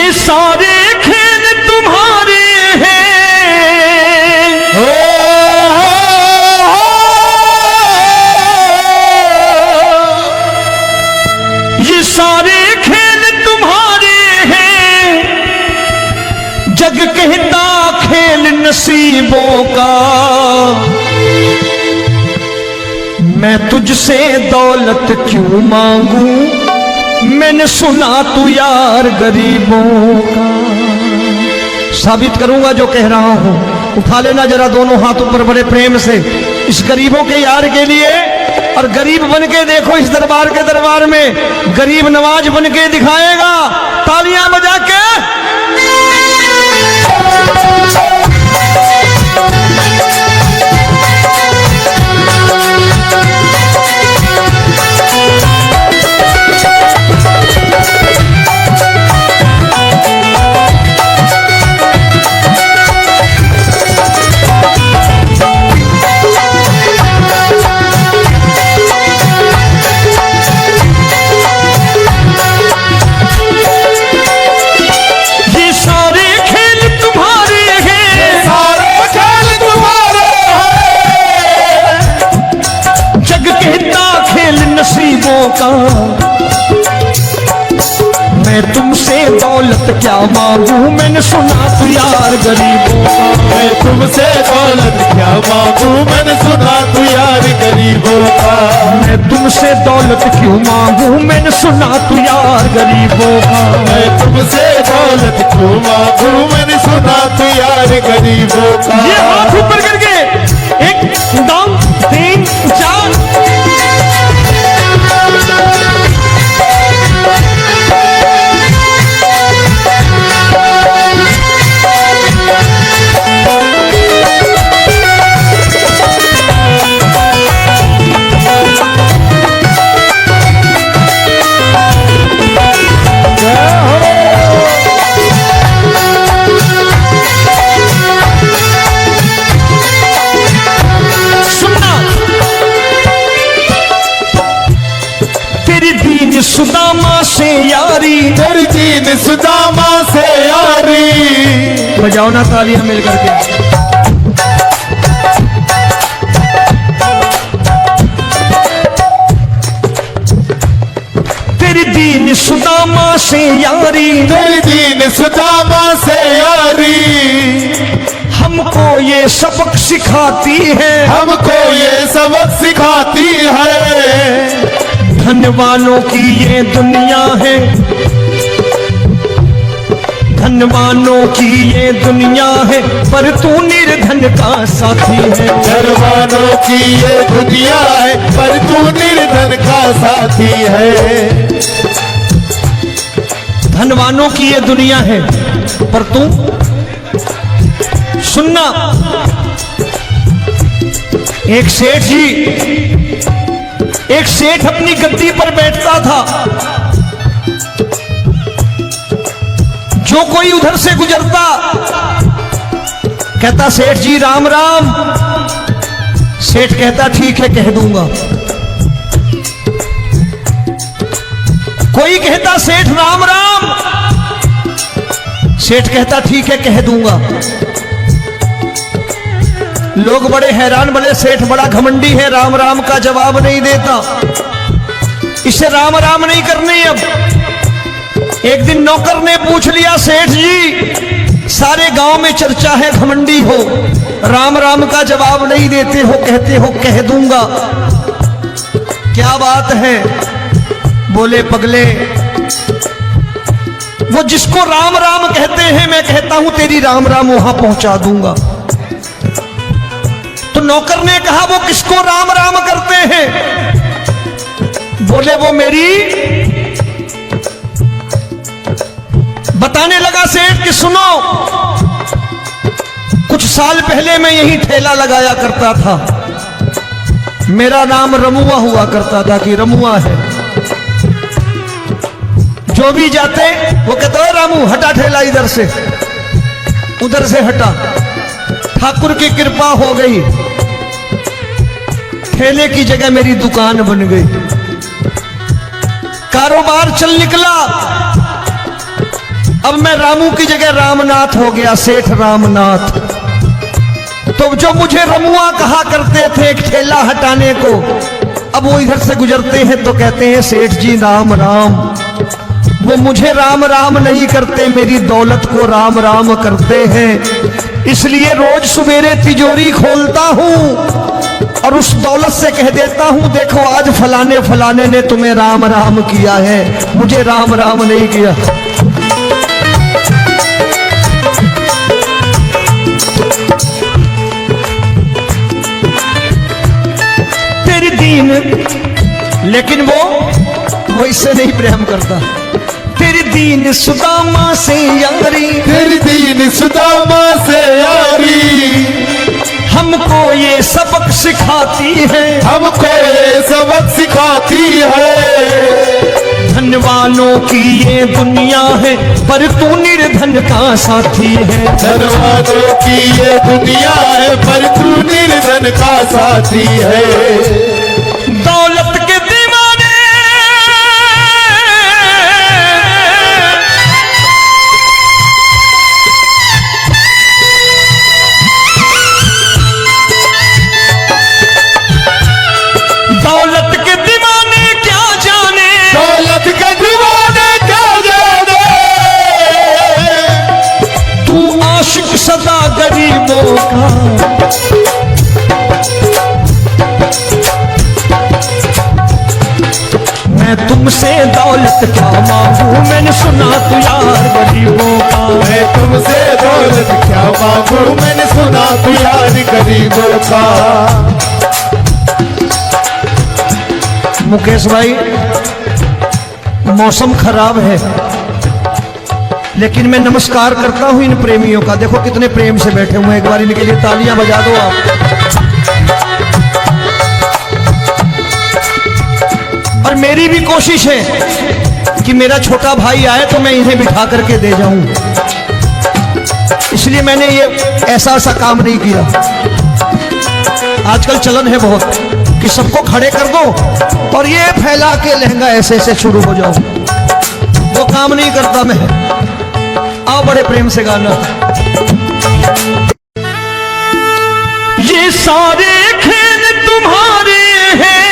ये सारे खेल तुम्हारे हैं, ये सारे खेल तुम्हारे हैं, जग कहता खेल नसीबों का। मैं तुझसे दौलत क्यों मांगू, मैंने सुना तू यार गरीबों का। साबित करूंगा जो कह रहा हूं। उठा लेना जरा दोनों हाथ ऊपर बड़े प्रेम से इस गरीबों के यार के लिए, और गरीब बन के देखो इस दरबार के दरबार में गरीब नवाज बन के दिखाएगा, तालियां बजा के। का मैं तुमसे दौलत क्या मांगू, मैंने सुना तू यार गरीबों का। मैं तुमसे दौलत क्या मांगू, मैंने सुना तू यार गरीबों का। मैं तुमसे दौलत क्यों मांगू, मैंने सुना तू यार गरीबों का। मैं तुमसे दौलत क्यों मांगू, मैंने सुना तू यार गरीबों का। ये हाथ ऊपर करके 1 2 3 4 सुदामा से यारी, तेरी दीन सुदामा से यारी। बजाओ ना तालियां मिल करके। तेरी दीन सुदामा से यारी, तेरी दीन सुदामा से यारी। हमको ये सबक सिखाती है, हमको ये सबक सिखाती है। धन वालों की ये दुनिया है, धन वालों की ये दुनिया है, पर तू निर्धन का साथी है। धन वालों की ये दुनिया है, पर तू निर्धन का साथी है। धन वालों की ये दुनिया है, पर तू सुनना। एक सेठ अपनी गद्दी पर बैठता था, जो कोई उधर से गुजरता कहता सेठ जी राम राम। सेठ कहता ठीक है कह दूंगा। कोई कहता सेठ राम राम, सेठ कहता ठीक है कह दूंगा। लोग बड़े हैरान, बोले सेठ बड़ा घमंडी है, राम राम का जवाब नहीं देता, इसे राम राम नहीं करनी। अब एक दिन नौकर ने पूछ लिया सेठ जी सारे गांव में चर्चा है घमंडी हो, राम राम का जवाब नहीं देते हो, कहते हो कह दूंगा, क्या बात है? बोले पगले वो जिसको राम राम कहते हैं मैं कहता हूं तेरी राम राम वहां पहुंचा दूंगा। तो नौकर ने कहा वो किसको राम राम करते हैं? बोले वो मेरी। बताने लगा सेठ कि सुनो, कुछ साल पहले मैं यही ठेला लगाया करता था, मेरा नाम रमुआ हुआ करता था कि रमुआ है। जो भी जाते वो कहते हो रामू हटा ठेला इधर से, उधर से हटा। ठाकुर की कृपा हो गई, ठेले की जगह मेरी दुकान बन गई, कारोबार चल निकला। अब मैं रामू की जगह रामनाथ हो गया, सेठ रामनाथ। तो जो मुझे रमुआ कहा करते थे एक ठेला हटाने को, अब वो इधर से गुजरते हैं तो कहते हैं सेठ जी राम राम। वो मुझे राम राम नहीं करते, मेरी दौलत को राम राम करते हैं। इसलिए रोज सवेरे तिजोरी खोलता हूं और उस दौलत से कह देता हूं, देखो आज फलाने फलाने ने तुम्हें राम राम किया है, मुझे राम राम नहीं किया। तेरी दीन, लेकिन वो इससे नहीं प्रेम करता। तेरी दीन सुदामा से यारी, तेरी दीन सुदामा से यारी हमको ये सबक सिखाती है, हमको ये सबक सिखाती है। धन वालों की ये दुनिया है पर तू निर्धन का साथी है। धन वालों की ये दुनिया है पर तू निर्धन का साथी है। दौलत के दीवाने दौलत के दीवाने क्या जाने, दौलत के दीवाने क्या जाने। तू आशिक सदा गरीबों का। मैं तुमसे दौलत क्या मांगू, मैंने सुना तू यार गरीबों का। मैं तुमसे दौलत क्या मांगू, मैंने सुना तू यार गरीबों का। मुकेश भाई, मौसम खराब है लेकिन मैं नमस्कार करता हूं इन प्रेमियों का। देखो कितने प्रेम से बैठे हुए हैं, एक बार इनके लिए तालियां बजा दो आप। और मेरी भी कोशिश है कि मेरा छोटा भाई आए तो मैं इन्हें बिठा करके दे जाऊं, इसलिए मैंने ये ऐसा काम नहीं किया। आजकल चलन है बहुत कि सबको खड़े कर दो और ये फैला के लहंगा ऐसे ऐसे शुरू हो जाओ, वो काम नहीं करता मैं। आओ बड़े प्रेम से गाना। ये सारे खेल तुम्हारे हैं,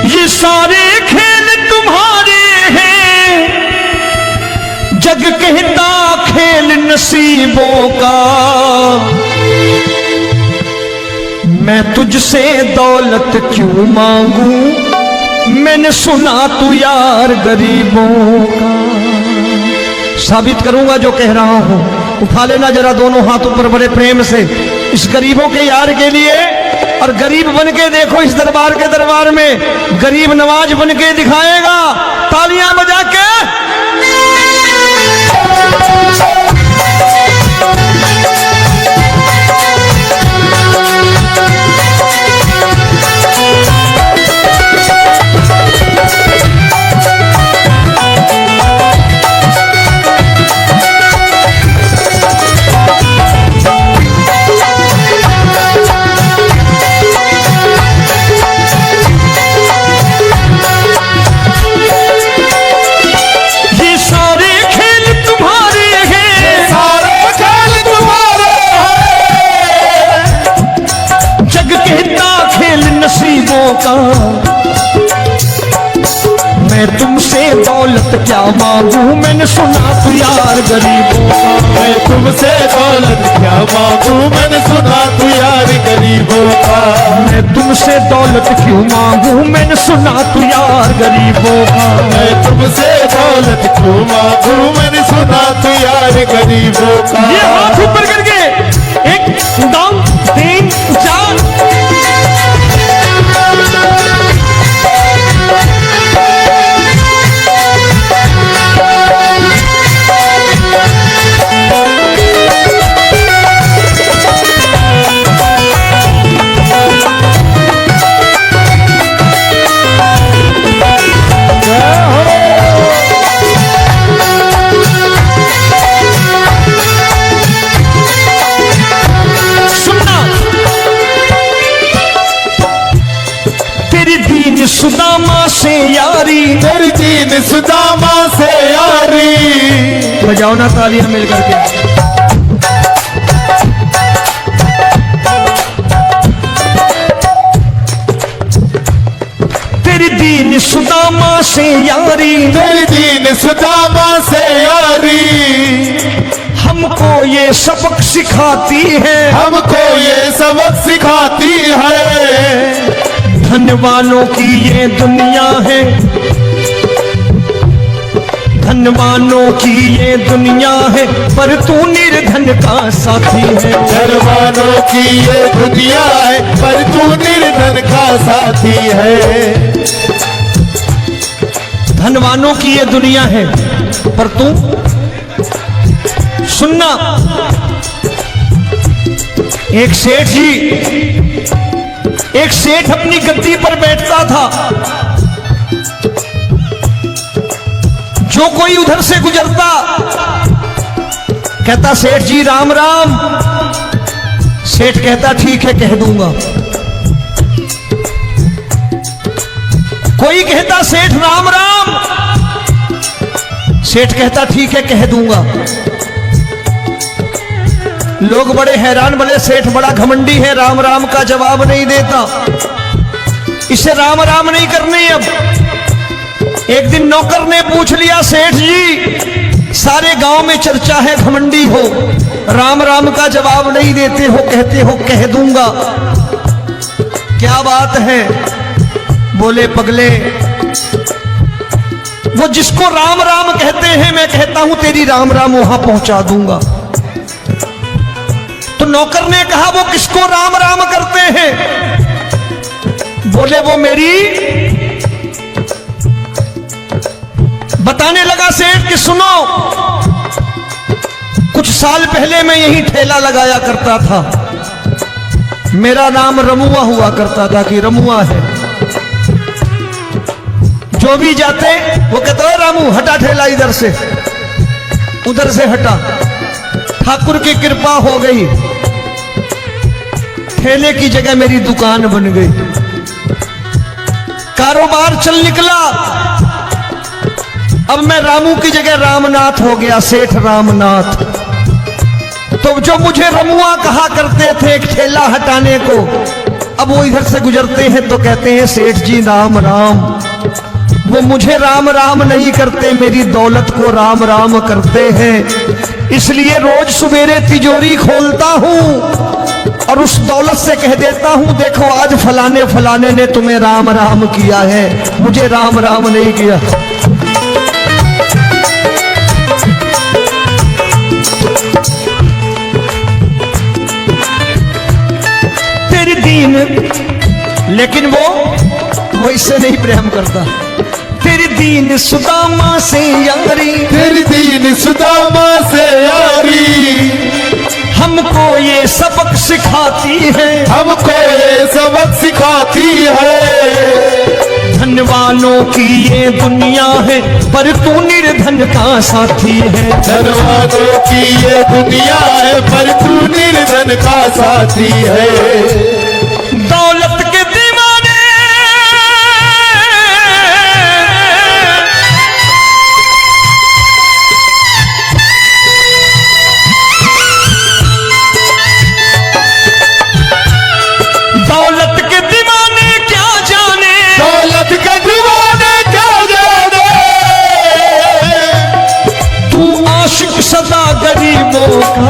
ये सारे खेल तुम्हारे हैं, जग कहता खेल नसीबों का। मैं तुझसे दौलत क्यों मांगू, मैंने सुना तू यार गरीबों का। साबित करूंगा जो कह रहा हूं। उठा लेना जरा दोनों हाथों पर बड़े प्रेम से इस गरीबों के यार के लिए। और गरीब बन के देखो इस दरबार के दरबार में गरीब नवाज बन के दिखाएगा, तालियां बजा के। मैं तुमसे दौलत क्या मांगू, मैंने सुना तू यार गरीबों का। मैं तुमसे दौलत क्या मांगू, मैंने सुना तू यार गरीबों का। मैं तुमसे दौलत क्यों मांगू, मैंने सुना तू यार गरीबों का। मैं तुमसे दौलत क्यों मांगू, मैंने सुना तू यार गरीबों का। ये हाथ ऊपर करके एक दो तीन चार। से यारी, तेरी दीन सुदामा से यारी। बजाओ ना तालियां मिल करके। तेरी दीन सुदामा से यारी, तेरी दीन सुदामा से यारी। हमको ये सबक सिखाती है, हमको ये सबक सिखाती है। धनवानों की ये दुनिया है, धनवानों की ये दुनिया है, पर तू निर्धन का साथी है। धनवानों की ये दुनिया है, पर तू निर्धन का साथी है। धनवानों की ये दुनिया है, पर तू सुनना। एक सेठ जी, एक सेठ अपनी गद्दी पर बैठता था। जो कोई उधर से गुजरता कहता सेठ जी राम राम। सेठ कहता ठीक है कह दूंगा। कोई कहता सेठ राम राम, सेठ कहता ठीक है कह दूंगा। लोग बड़े हैरान, बोले सेठ बड़ा घमंडी है, राम राम का जवाब नहीं देता, इसे राम राम नहीं करनी। अब एक दिन नौकर ने पूछ लिया, सेठ जी सारे गांव में चर्चा है घमंडी हो, राम राम का जवाब नहीं देते हो, कहते हो कह दूंगा, क्या बात है? बोले पगले, वो जिसको राम राम कहते हैं मैं कहता हूं तेरी राम राम वहां पहुंचा दूंगा। तो नौकर ने कहा वो किसको राम राम करते हैं? बोले वो मेरी, बताने लगा सेठ कि सुनो, कुछ साल पहले मैं यही ठेला लगाया करता था, मेरा नाम रमुआ हुआ करता था कि रमुआ है। जो भी जाते वो कहते हो रामू हटा ठेला इधर से, उधर से हटा। ठाकुर की कृपा हो गई, ठेले की जगह मेरी दुकान बन गई, कारोबार चल निकला। अब मैं रामू की जगह रामनाथ हो गया, सेठ रामनाथ। तो जो मुझे रमुआ कहा करते थे एक ठेला हटाने को, अब वो इधर से गुजरते हैं तो कहते हैं सेठ जी राम राम। वो मुझे राम राम नहीं करते, मेरी दौलत को राम राम करते हैं। इसलिए रोज सवेरे तिजोरी खोलता हूं और उस दौलत से कह देता हूं देखो आज फलाने फलाने ने तुम्हें राम राम किया है, मुझे राम राम नहीं किया। तेरी दीन, लेकिन वो इससे नहीं प्रेम करता। तेरी दीन सुदामा से यारी, तेरी दीन सुदामा से यारी। हमको ये सबक सिखाती है, हमको ये सबक सिखाती है। धनवानों की ये दुनिया है, पर तू निर्धन का साथी है। धनवानों की ये दुनिया है, पर तू निर्धन का साथी है। दौलत के दीवाने दौलत के दीवाने क्या जाने, दौलत के दीवाने क्या जाने। तू आशिक सदा गरीबों का।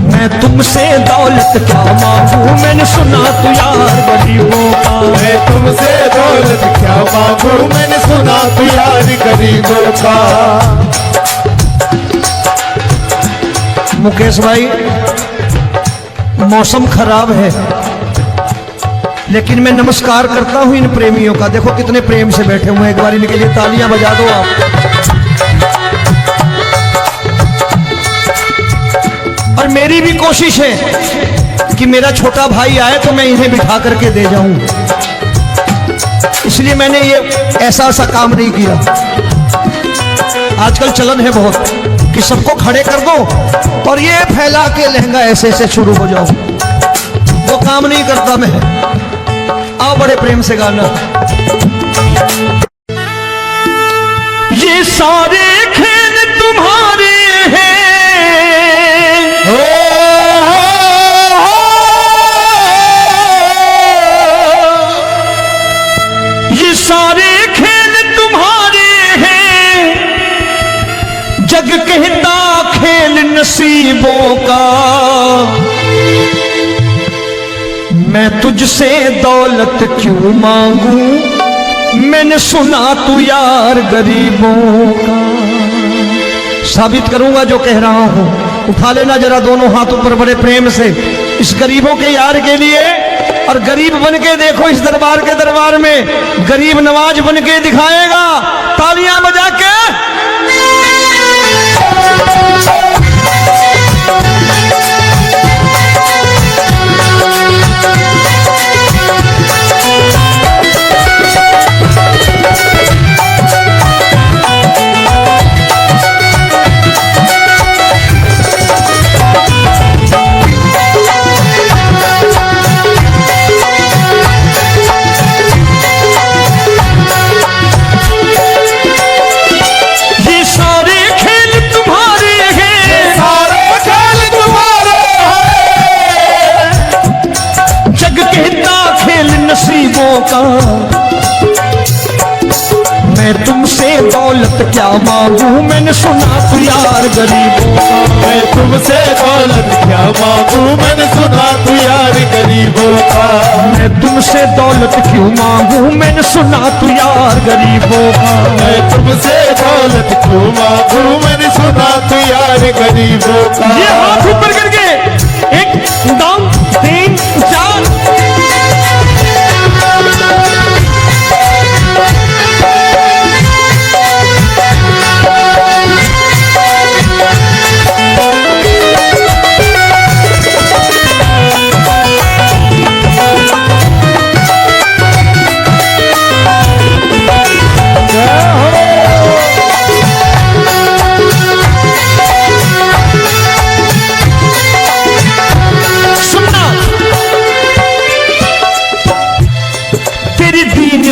मैं तुमसे दौलत क्या मांगू, मैंने सुना तू यार गरीबों का। मैं तुमसे दौलत क्या मांगू, मैंने सुना तू यार गरीबों का। मुकेश भाई मौसम खराब है, लेकिन मैं नमस्कार करता हूं इन प्रेमियों का। देखो कितने प्रेम से बैठे हुए हैं, एक बार इनके लिए तालियां बजा दो आप। और मेरी भी कोशिश है कि मेरा छोटा भाई आए तो मैं इन्हें बिठा करके दे जाऊं, इसलिए मैंने ये ऐसा काम नहीं किया। आजकल चलन है बहुत कि सबको खड़े कर दो और ये फैला के लहंगा ऐसे ऐसे शुरू हो जाओ। वो काम नहीं करता मैं। आओ बड़े प्रेम से गाना। ये सारे खेल तुम्हारे हैं, ये सारे खेल तुम्हारे हैं, जग कहता खेल नसीबों का। मैं तुझसे दौलत क्यों मांगू, मैंने सुना तू यार गरीबों का। साबित करूंगा जो कह रहा हूं। उठा लेना जरा दोनों हाथों पर बड़े प्रेम से इस गरीबों के यार के लिए। और गरीब बन के देखो इस दरबार के दरबार में, गरीब नवाज बन के दिखाएगा, तालियां बजा के। का मैं तुमसे दौलत क्या मांगू, मैंने सुना तू यार गरीबों का। मैं तुमसे दौलत क्या मांगू, मैंने सुना तू यार गरीबों का। मैं तुमसे दौलत क्यों मांगू, मैंने सुना तू यार गरीबों का। मैं तुमसे दौलत क्यों मांगू, मैंने सुना तू यार गरीबों का। ये हाथ ऊपर करके 1 2 3 4।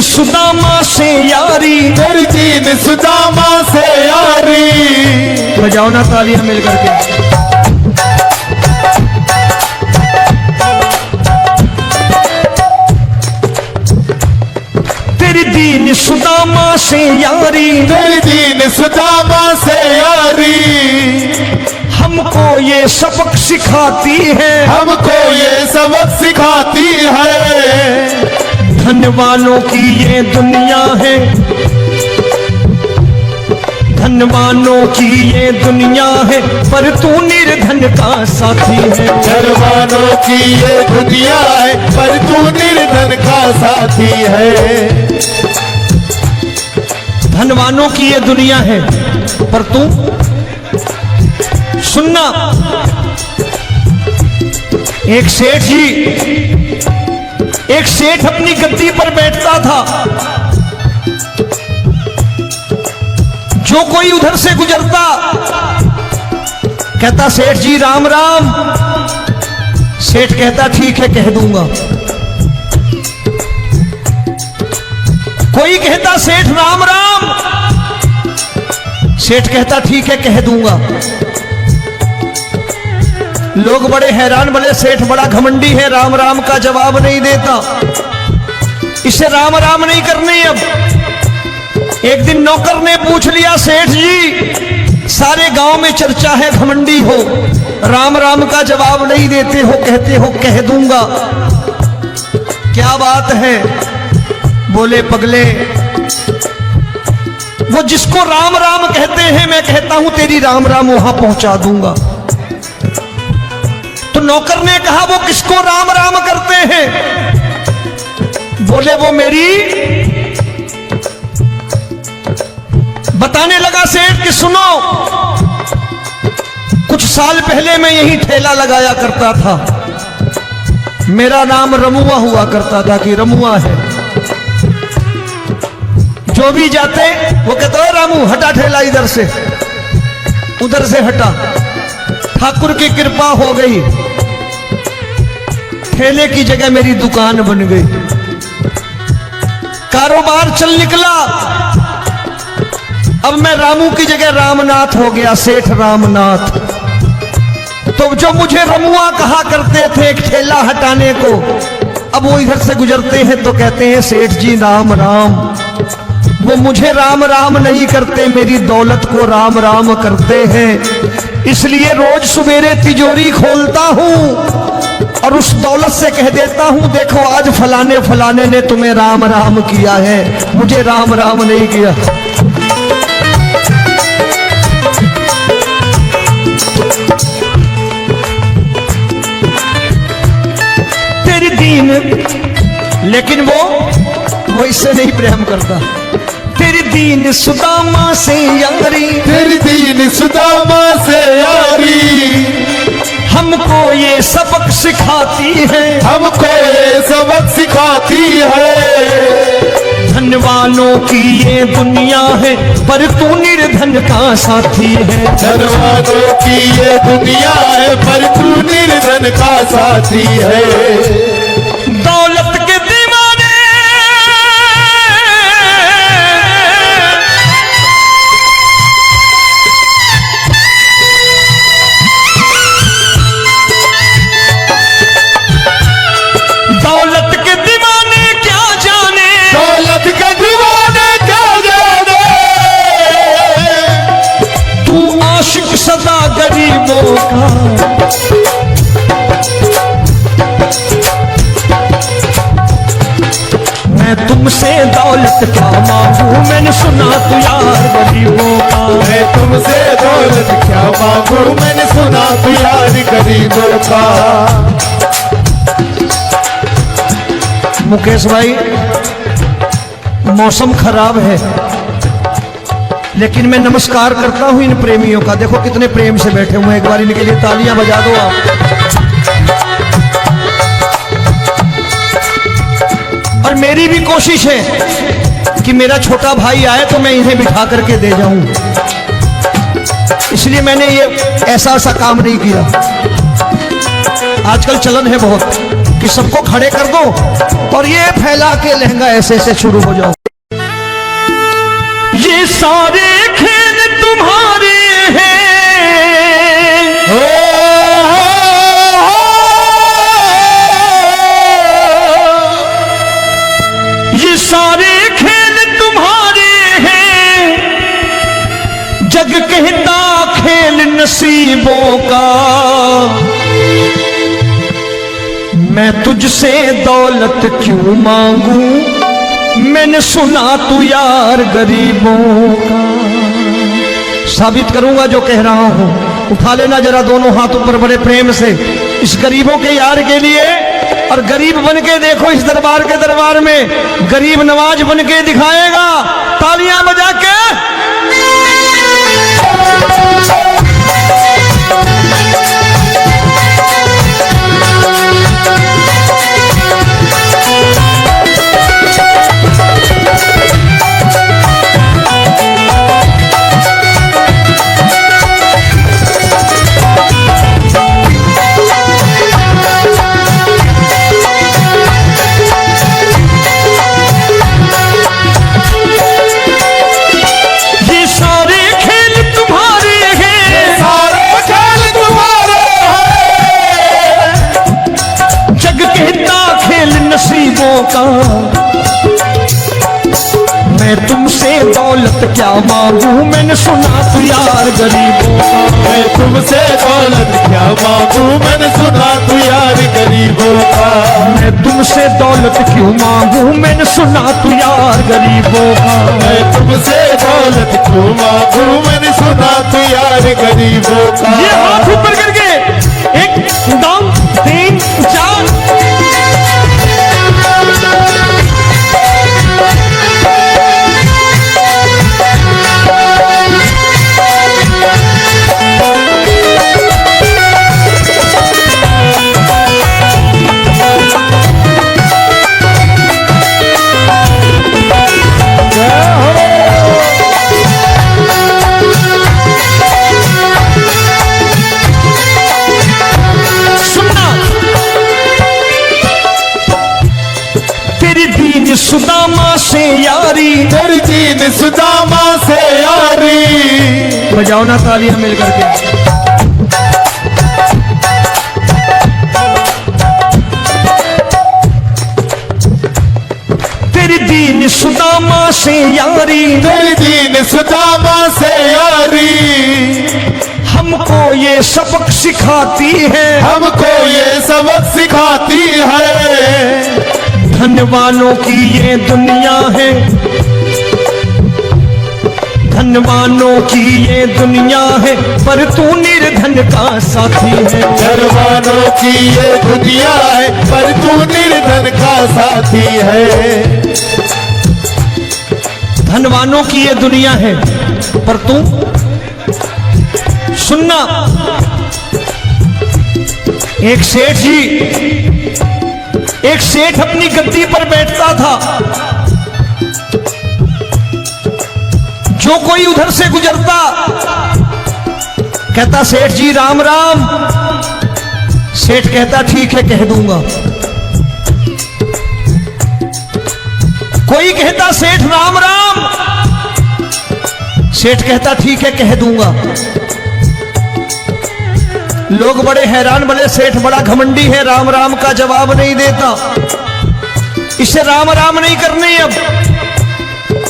सुदामा से यारी, तेरी दीन सुदामा से यारी। बजाओ ना तालियां मिल करके। तेरी दीन सुदामा से यारी, तेरी दीन सुदामा से यारी। हमको ये सबक सिखाती है, हमको ये सबक सिखाती है। धनवानों की ये दुनिया है, धनवानों की ये दुनिया है, पर तू निर्धन का साथी है। धनवानों की ये दुनिया है, पर तू निर्धन का साथी है। धनवानों की ये दुनिया है, पर तू सुनना। एक सेठ जी, एक सेठ अपनी गद्दी पर बैठता था। जो कोई उधर से गुजरता कहता सेठ जी राम राम। सेठ कहता ठीक है कह दूंगा। कोई कहता सेठ राम राम। सेठ कहता ठीक है कह दूंगा। लोग बड़े हैरान, बोले सेठ बड़ा घमंडी है, राम राम का जवाब नहीं देता, इसे राम राम नहीं करनी। अब एक दिन नौकर ने पूछ लिया सेठ जी सारे गांव में चर्चा है घमंडी हो, राम राम का जवाब नहीं देते हो, कहते हो कह दूंगा, क्या बात है? बोले पगले वो जिसको राम राम कहते हैं मैं कहता हूं तेरी राम राम वहां पहुंचा दूंगा। तो नौकर ने कहा वो किसको राम राम करते हैं? बोले वो मेरी। बताने लगा सेठ कि सुनो, कुछ साल पहले मैं यही ठेला लगाया करता था, मेरा नाम रमुआ हुआ करता था कि रमुआ है। जो भी जाते वो कहते हो रामू हटा ठेला इधर से, उधर से हटा। ठाकुर की कृपा हो गई, ठेले की जगह मेरी दुकान बन गई, कारोबार चल निकला। अब मैं रामू की जगह रामनाथ हो गया, सेठ रामनाथ। तो जो मुझे रमुआ कहा करते थे एक ठेला हटाने को, अब वो इधर से गुजरते हैं तो कहते हैं सेठ जी राम राम। वो मुझे राम राम नहीं करते, मेरी दौलत को राम राम करते हैं। इसलिए रोज सवेरे तिजोरी खोलता हूं और उस दौलत से कह देता हूं, देखो आज फलाने फलाने ने तुम्हें राम राम किया है, मुझे राम राम नहीं किया। तेरी दीन, लेकिन वो इससे नहीं प्रेम करता। तेरी दीन सुदामा से यारी, तेरी दीन सुदामा से यारी, हमको ये सबक सिखाती है, हमको ये सबक सिखाती है। धनवानों की ये दुनिया है, पर तू निर्धन का साथी है। धनवानों की ये दुनिया है, पर तू निर्धन का साथी है। दौलत के दीवाने दौलत के दीवाने क्या जाने, दौलत के दीवाने क्या जाने। तू आशिक सदा गरीबों का। मैं तुमसे दौलत क्या मांगू, मैंने सुना तू यार गरीबों का। मैं तुमसे दौलत क्या मांगू, मैंने सुना तू यार गरीबों का। मुकेश भाई, मौसम खराब है, लेकिन मैं नमस्कार करता हूं इन प्रेमियों का। देखो कितने प्रेम से बैठे हुए हैं, एक बार इनके लिए तालियां बजा दो आप। और मेरी भी कोशिश है कि मेरा छोटा भाई आए तो मैं इन्हें बिठा करके दे जाऊं, इसलिए मैंने ये ऐसा काम नहीं किया। आजकल चलन है बहुत कि सबको खड़े कर दो और ये फैला के लहंगा ऐसे ऐसे शुरू हो जाओ। ये सारे खेल तुम्हारे हैं, ये सारे खेल तुम्हारे हैं, जग कहता खेल नसीबों का। मैं तुझसे दौलत क्यों मांगू, मैंने सुना तू यार गरीबों का। साबित करूंगा जो कह रहा हूं। उठा लेना जरा दोनों हाथ ऊपर बड़े प्रेम से इस गरीबों के यार के लिए। और गरीब बन के देखो इस दरबार के दरबार में, गरीब नवाज बन के दिखाएगा, तालियां बजा के। नसीबों का। मैं तुमसे दौलत क्या मांगू, मैंने सुना तू यार गरीबों का। मैं तुमसे दौलत क्या मांगू, मैंने सुना तू यार गरीबों का। मैं तुमसे दौलत क्यों मांगू, मैंने सुना तू यार गरीबों का। मैं तुमसे दौलत क्यों मांगू, मैंने सुना तू यार गरीबों का। ये हाथ ऊपर करके 1 2 3 4। सुदामा से यारी। बजाओ ना तालियां मिल करके। तेरी दीन सुदामा से यारी, तेरी दीन सुदामा से यारी, हमको ये सबक सिखाती है, हमको ये सबक सिखाती है। धनवानों की ये दुनिया है, धनवानों की ये दुनिया है, पर तू निर्धन का साथी है। धनवानों की ये दुनिया है, पर तू निर्धन का साथी है। धनवानों की ये दुनिया है, पर तू सुनना। एक सेठ जी, एक सेठ अपनी गद्दी पर बैठता था। जो कोई उधर से गुजरता कहता सेठ जी राम राम। सेठ कहता ठीक है कह दूंगा। कोई कहता सेठ राम राम। सेठ कहता ठीक है कह दूंगा। लोग बड़े हैरान, बोले सेठ बड़ा घमंडी है, राम राम का जवाब नहीं देता, इसे राम राम नहीं करनी। अब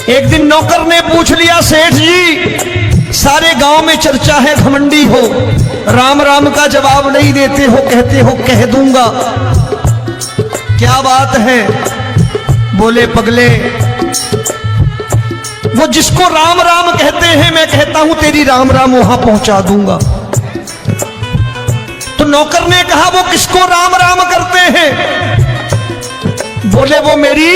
एक दिन नौकर ने पूछ लिया सेठ जी सारे गांव में चर्चा है घमंडी हो, राम राम का जवाब नहीं देते हो, कहते हो कह दूंगा, क्या बात है? बोले पगले वो जिसको राम राम कहते हैं मैं कहता हूं तेरी राम राम वहां पहुंचा दूंगा। तो नौकर ने कहा वो किसको राम राम करते हैं? बोले वो मेरी।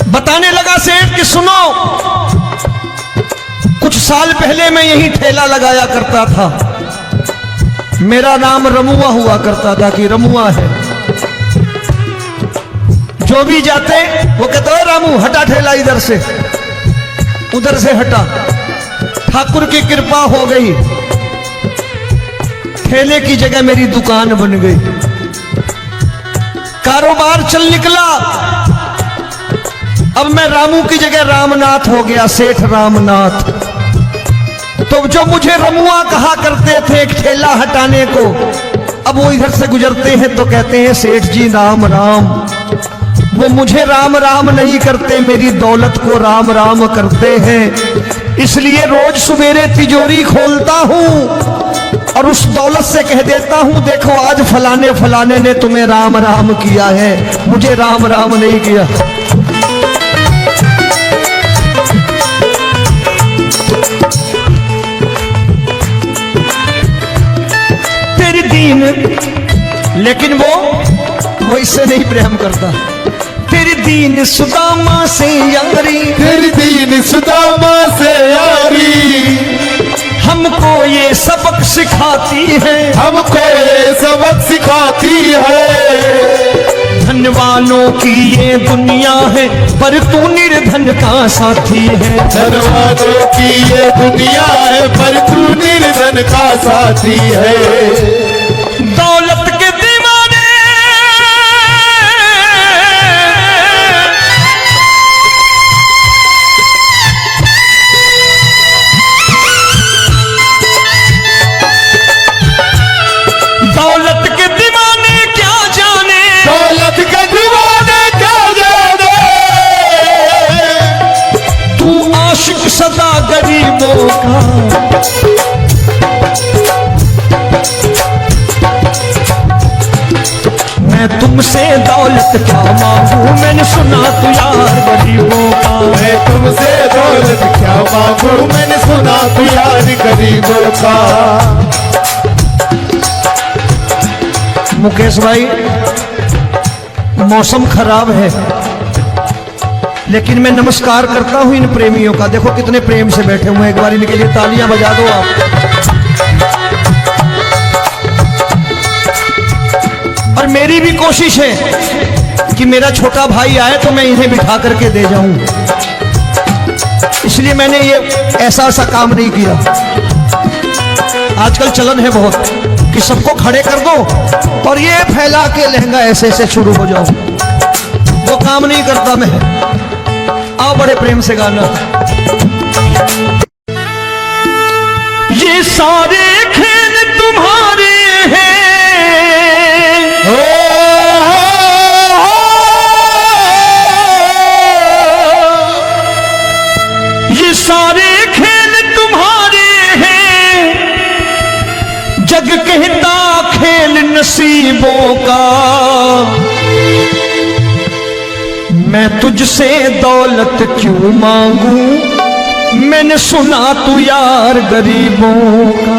बताने लगा सेठ कि सुनो, कुछ साल पहले मैं यही ठेला लगाया करता था, मेरा नाम रमुआ हुआ करता था कि रमुआ है। जो भी जाते वो कहते हो रामू हटा ठेला इधर से, उधर से हटा। ठाकुर की कृपा हो गई, ठेले की जगह मेरी दुकान बन गई, कारोबार चल निकला। अब मैं रामू की जगह रामनाथ हो गया, सेठ रामनाथ। तो जो मुझे रमुआ कहा करते थे एक ठेला हटाने को, अब वो इधर से गुजरते हैं तो कहते हैं सेठ जी राम राम। वो मुझे राम राम नहीं करते, मेरी दौलत को राम राम करते हैं। इसलिए रोज सवेरे तिजोरी खोलता हूं और उस दौलत से कह देता हूं देखो आज फलाने फलाने ने तुम्हें राम राम किया है, मुझे राम राम नहीं किया। तेरी दीन, लेकिन वो इससे नहीं प्रेम करता। तेरी दीन सुदामा से यारी, तेरी दीन सुदामा से यारी, हमको ये सबक सिखाती है, हमको ये सबक सिखाती है। धनवानों की ये दुनिया है, पर तू निर्धन का साथी है। धनवानों की ये दुनिया है, पर तू निर्धन का साथी है। दौलत के दीवाने दौलत के दीवाने क्या जाने, दौलत के दीवाने क्या जाने, तू आशिक सदा गरीबों का। मैं तुमसे दौलत क्या मांगू, मैंने सुना तू यार गरीबों का। मैं तुमसे दौलत क्या मांगू, मैंने सुना तू यार गरीबों का। मुकेश भाई मौसम खराब है, लेकिन मैं नमस्कार करता हूं इन प्रेमियों का। देखो कितने प्रेम से बैठे हुए हैं, एक बार इनके लिए तालियां बजा दो आप। और मेरी भी कोशिश है कि मेरा छोटा भाई आए तो मैं इन्हें बिठा करके दे जाऊं, इसलिए मैंने ये ऐसा काम नहीं किया। आजकल चलन है बहुत कि सबको खड़े कर दो और ये फैला के लहंगा ऐसे ऐसे शुरू हो जाओ। वो काम नहीं करता मैं। आओ बड़े प्रेम से गाना। ये सारे खेल तुम्हारे हैं, ये सारे खेल तुम्हारे हैं, जग कहता खेल नसीबों का। मैं तुझसे दौलत क्यों मांगू, मैंने सुना तू यार गरीबों का।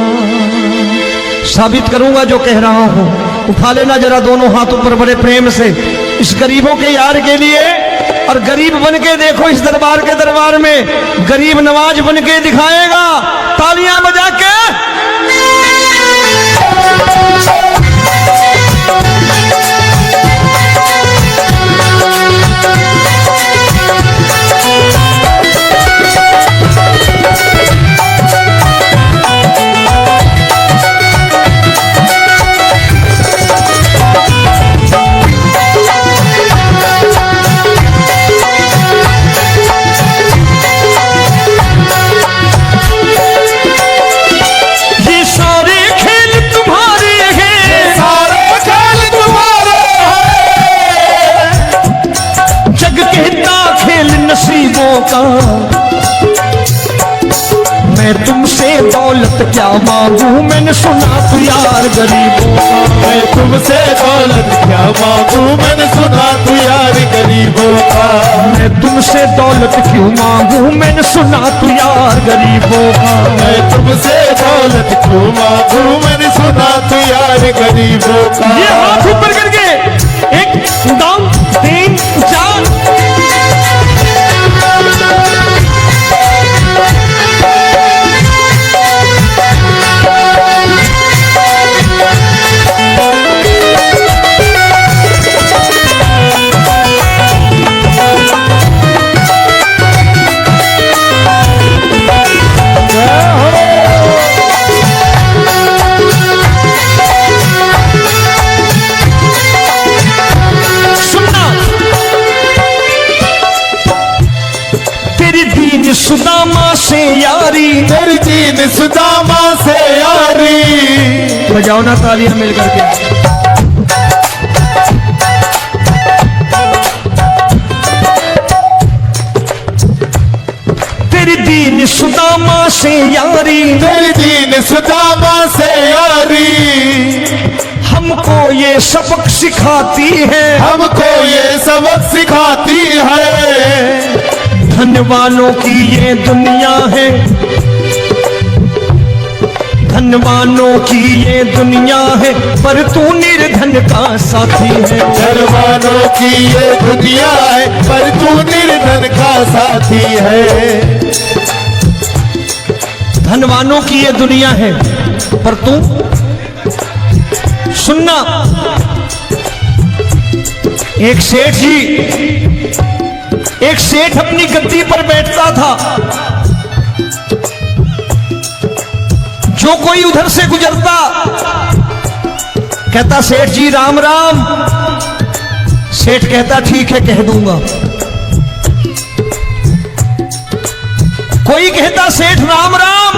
साबित करूंगा जो कह रहा हूं। उठा लेना जरा दोनों हाथों पर बड़े प्रेम से इस गरीबों के यार के लिए। और गरीब बन के देखो इस दरबार के दरबार में गरीब नवाज बन के दिखाएगा, तालियां बजा के। का मैं तुमसे दौलत क्या मांगू, मैंने सुना तू यार गरीबों का। मैं तुमसे दौलत क्या मांगू, मैंने सुना तू यार गरीबों का। मैं तुमसे दौलत क्यों मांगू, मैंने सुना तू यार गरीबों का। मैं तुमसे दौलत क्यों मांगू, मैंने सुना तू यार गरीबों का। ये हाथ ऊपर करके 1 2 3 4। सुदामा से यारी, तेरी दीन सुदामा से यारी। बजाओ ना तालियां मिल करके। तेरी दीन सुदामा से यारी, तेरी दीन सुदामा से यारी। हमको ये सबक सिखाती है, हमको ये सबक सिखाती है। धनवानों की ये दुनिया है, धनवानों की ये दुनिया है, पर तू निर्धन का साथी है। धनवानों की ये दुनिया है, पर तू निर्धन का साथी है। धनवानों की ये दुनिया है, पर तू सुनना। एक सेठ जी, एक सेठ अपनी गद्दी पर बैठता था। जो कोई उधर से गुजरता कहता सेठ जी राम राम। सेठ कहता ठीक है कह दूंगा। कोई कहता सेठ राम राम।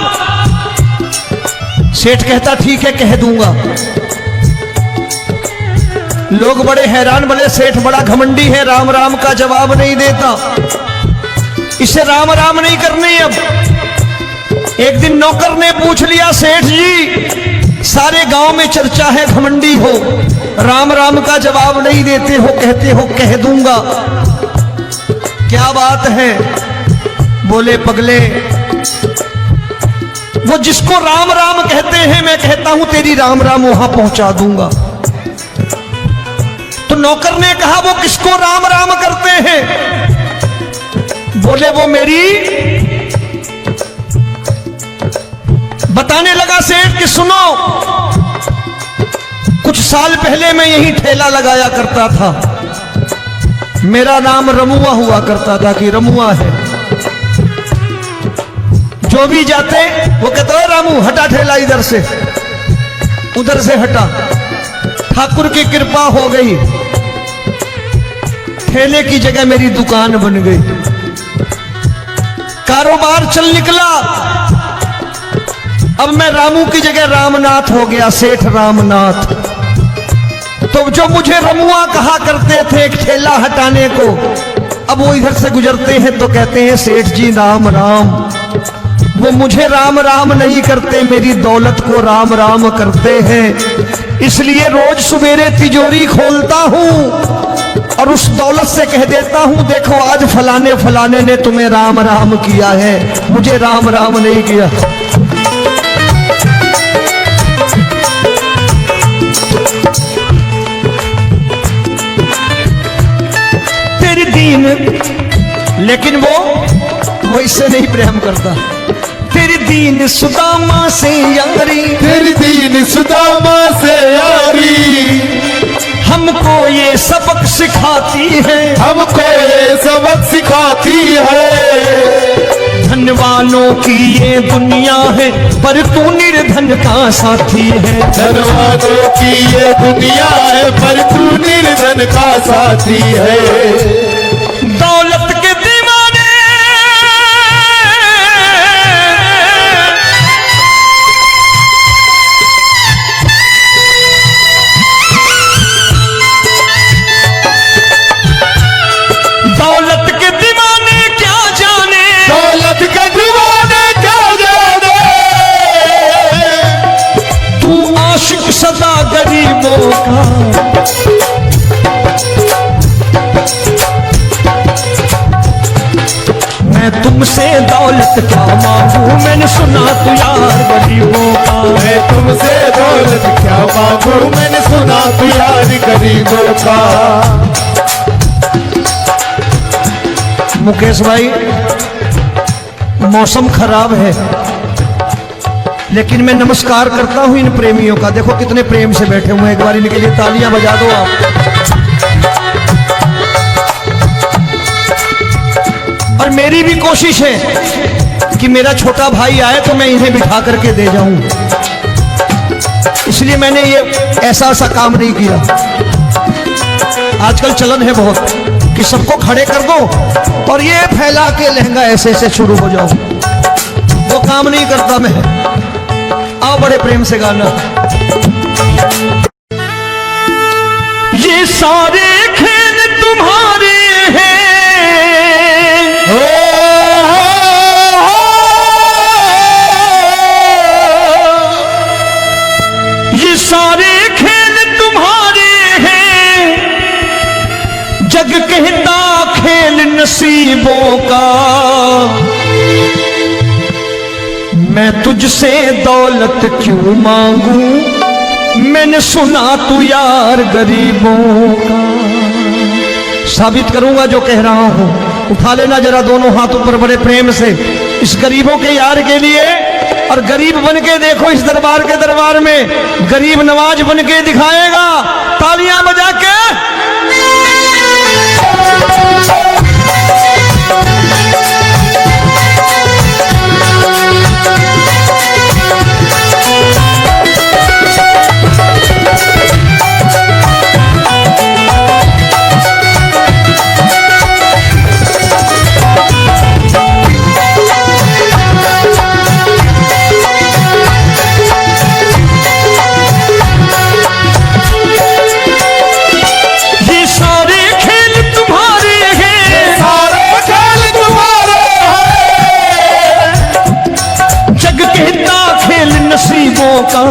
सेठ कहता ठीक है कह दूंगा। लोग बड़े हैरान, बोले सेठ बड़ा घमंडी है, राम राम का जवाब नहीं देता, इसे राम राम नहीं करनी। अब एक दिन नौकर ने पूछ लिया, सेठ जी सारे गांव में चर्चा है घमंडी हो, राम राम का जवाब नहीं देते हो, कहते हो कह दूंगा, क्या बात है? बोले पगले, वो जिसको राम राम कहते हैं मैं कहता हूं तेरी राम राम वहां पहुंचा दूंगा। तो नौकर ने कहा वो किसको राम राम करते हैं? बोले वो मेरी। बताने लगा सेठ कि सुनो, कुछ साल पहले मैं यही ठेला लगाया करता था, मेरा नाम रमुआ हुआ करता था कि रमुआ है। जो भी जाते वो कहते हैं रामू हटा ठेला इधर से, उधर से हटा। ठाकुर की कृपा हो गई, ठेले की जगह मेरी दुकान बन गई, कारोबार चल निकला। अब मैं रामू की जगह रामनाथ हो गया, सेठ रामनाथ। तो जो मुझे रमुआ कहा करते थे एक ठेला हटाने को, अब वो इधर से गुजरते हैं तो कहते हैं सेठ जी राम राम। वो मुझे राम राम नहीं करते, मेरी दौलत को राम राम करते हैं। इसलिए रोज सवेरे तिजोरी खोलता हूं और उस दौलत से कह देता हूं, देखो आज फलाने फलाने ने तुम्हें राम राम किया है, मुझे राम राम नहीं किया। तेरी दीन, लेकिन वो इससे नहीं प्रेम करता। तेरी दीन सुदामा से यारी, तेरी दीन सुदामा से यारी हमको ये सबक सिखाती है, हमको ये सबक सिखाती है। धन वालों की ये दुनिया है पर तू निर्धन का साथी है। धन वालों की ये दुनिया है पर तू निर्धन का साथी है। दौलत के दीवाने दौलत के दीवाने क्या जाने, दौलत के दीवाने क्या जाने। तू आशिक सदा गरीबों का। मैं तुमसे दौलत क्या मांगू, मैंने सुना तू यार गरीबों का। मैं तुमसे दौलत क्या मांगू, मैंने सुना तू यार गरीबों का। मुकेश भाई, मौसम खराब है लेकिन मैं नमस्कार करता हूं इन प्रेमियों का। देखो कितने प्रेम से बैठे हुए हैं, एक बार इनके लिए तालियां बजा दो आप। और मेरी भी कोशिश है कि मेरा छोटा भाई आए तो मैं इन्हें बिठा करके दे जाऊं, इसलिए मैंने ये ऐसा काम नहीं किया। आजकल चलन है बहुत कि सबको खड़े कर दो और ये फैला के लहंगा ऐसे ऐसे शुरू हो जाओ, वो काम नहीं करता मैं। आओ बड़े प्रेम से गाना। ये सारे खेल तुम्हारे हैं, ये सारे खेल तुम्हारे हैं, जग कहता खेल नसीबों का। मैं तुझसे दौलत क्यों मांगू, मैंने सुना तू यार गरीबों का। साबित करूंगा जो कह रहा हूं। उठा लेना जरा दोनों हाथ ऊपर बड़े प्रेम से इस गरीबों के यार के लिए। और गरीब बन के देखो इस दरबार के दरबार में गरीब नवाज बन के दिखाएगा, तालियां बजा के। का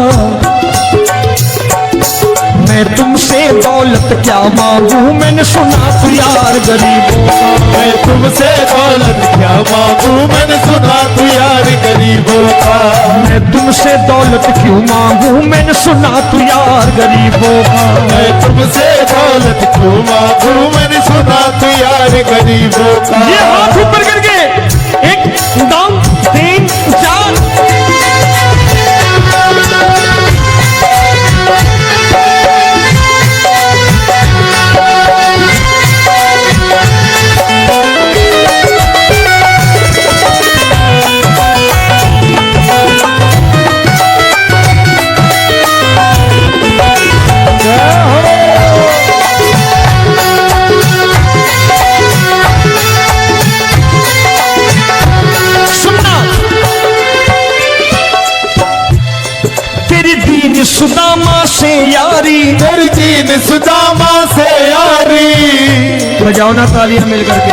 मैं तुमसे दौलत क्या मांगू, मैंने सुना तू यार गरीबों का। मैं तुमसे दौलत क्या मांगू, मैंने सुना तू यार गरीबों का। मैं तुमसे दौलत क्यों मांगू, मैंने सुना तू यार गरीबों का। मैं तुमसे दौलत क्यों मांगू, मैंने सुना तू यार गरीबों का। ये हाथ ऊपर करके 1 2 3 4 सुदामा से यारी। तेरी दीन सुदामा से यारी। बजाओ ना तालियां मिल करके।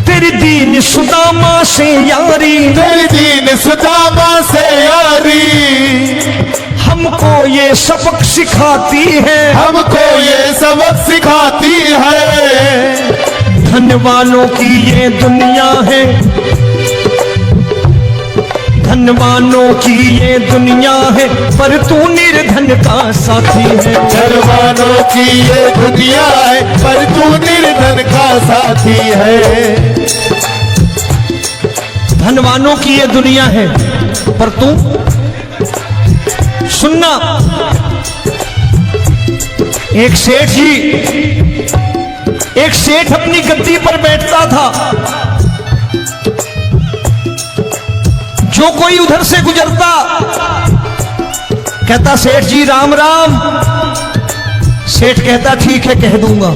तेरी दीन सुदामा से यारी। तेरी दीन सुदामा से यारी। हमको ये सबक सिखाती है। हमको ये सबक सिखाती है। धन वालों की ये दुनिया है। धन वालों की ये दुनिया है, पर तू निर्धन का साथी है। धन वालों की ये दुनिया है, पर तू निर्धन का साथी है। धनवानों की ये दुनिया है, पर तू सुनना। एक सेठ अपनी गद्दी पर बैठता था। जो कोई उधर से गुजरता कहता सेठ जी राम राम। सेठ कहता ठीक है कह दूंगा।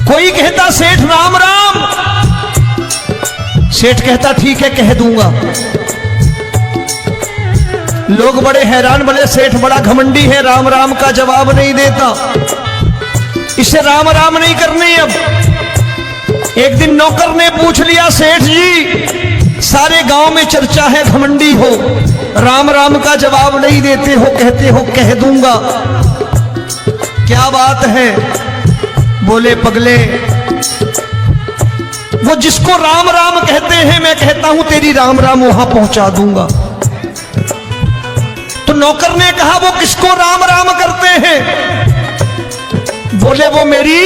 कोई कहता सेठ राम राम। सेठ कहता ठीक है कह दूंगा। लोग बड़े हैरान, बोले सेठ बड़ा घमंडी है, राम राम का जवाब नहीं देता, इसे राम राम नहीं करनी। अब एक दिन नौकर ने पूछ लिया सेठ जी सारे गांव में चर्चा है घमंडी हो, राम राम का जवाब नहीं देते हो, कहते हो कह दूंगा, क्या बात है? बोले पगले वो जिसको राम राम कहते हैं मैं कहता हूं तेरी राम राम वहां पहुंचा दूंगा। तो नौकर ने कहा वो किसको राम राम करते हैं? बोले वो मेरी।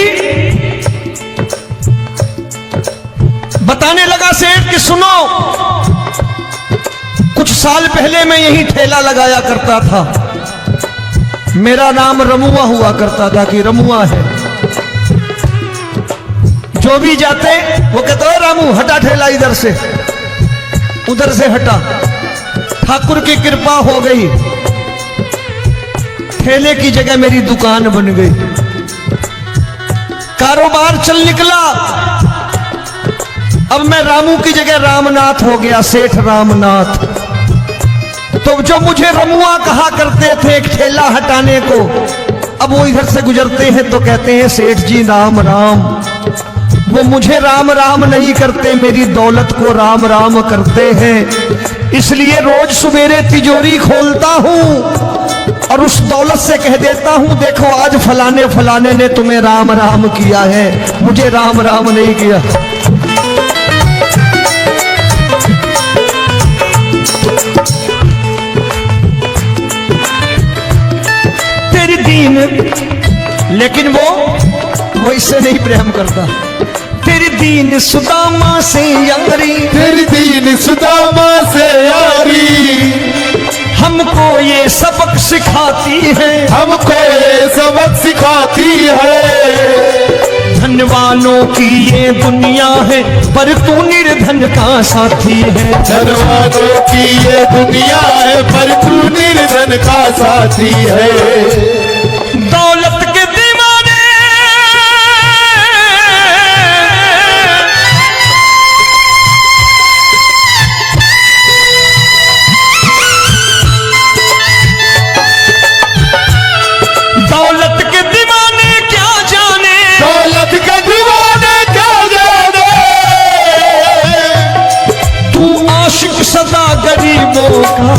बताने लगा सेठ कि सुनो, कुछ साल पहले मैं यही ठेला लगाया करता था, मेरा नाम रमुआ हुआ करता था कि रमुआ है। जो भी जाते वो कहते हो रामू हटा ठेला इधर से, उधर से हटा। ठाकुर की कृपा हो गई, ठेले की जगह मेरी दुकान बन गई, कारोबार चल निकला। अब मैं रामू की जगह रामनाथ हो गया, सेठ रामनाथ। तो जो मुझे रमुआ कहा करते थे एक ठेला हटाने को, अब वो इधर से गुजरते हैं तो कहते हैं सेठ जी राम राम। वो मुझे राम राम नहीं करते, मेरी दौलत को राम राम करते हैं। इसलिए रोज सवेरे तिजोरी खोलता हूं और उस दौलत से कह देता हूं देखो आज फलाने फलाने ने तुम्हें राम राम किया है, मुझे राम राम नहीं किया। तेरी दीन, लेकिन वो इससे नहीं प्रेम करता। तेरी दीन सुदामा से यारी। तेरी दीन सुदामा से यारी। हमको ये सबक सिखाती है। हमको ये सबक सिखाती है। धन वालों की ये दुनिया है, पर तू निर्धन का साथी है। धन वालों की ये दुनिया है, पर तू निर्धन का साथी है। दौलत के दीवाने दौलत के दीवाने क्या जाने। दौलत के दीवाने क्या जाने। तू आशिक सदा गरीबों का।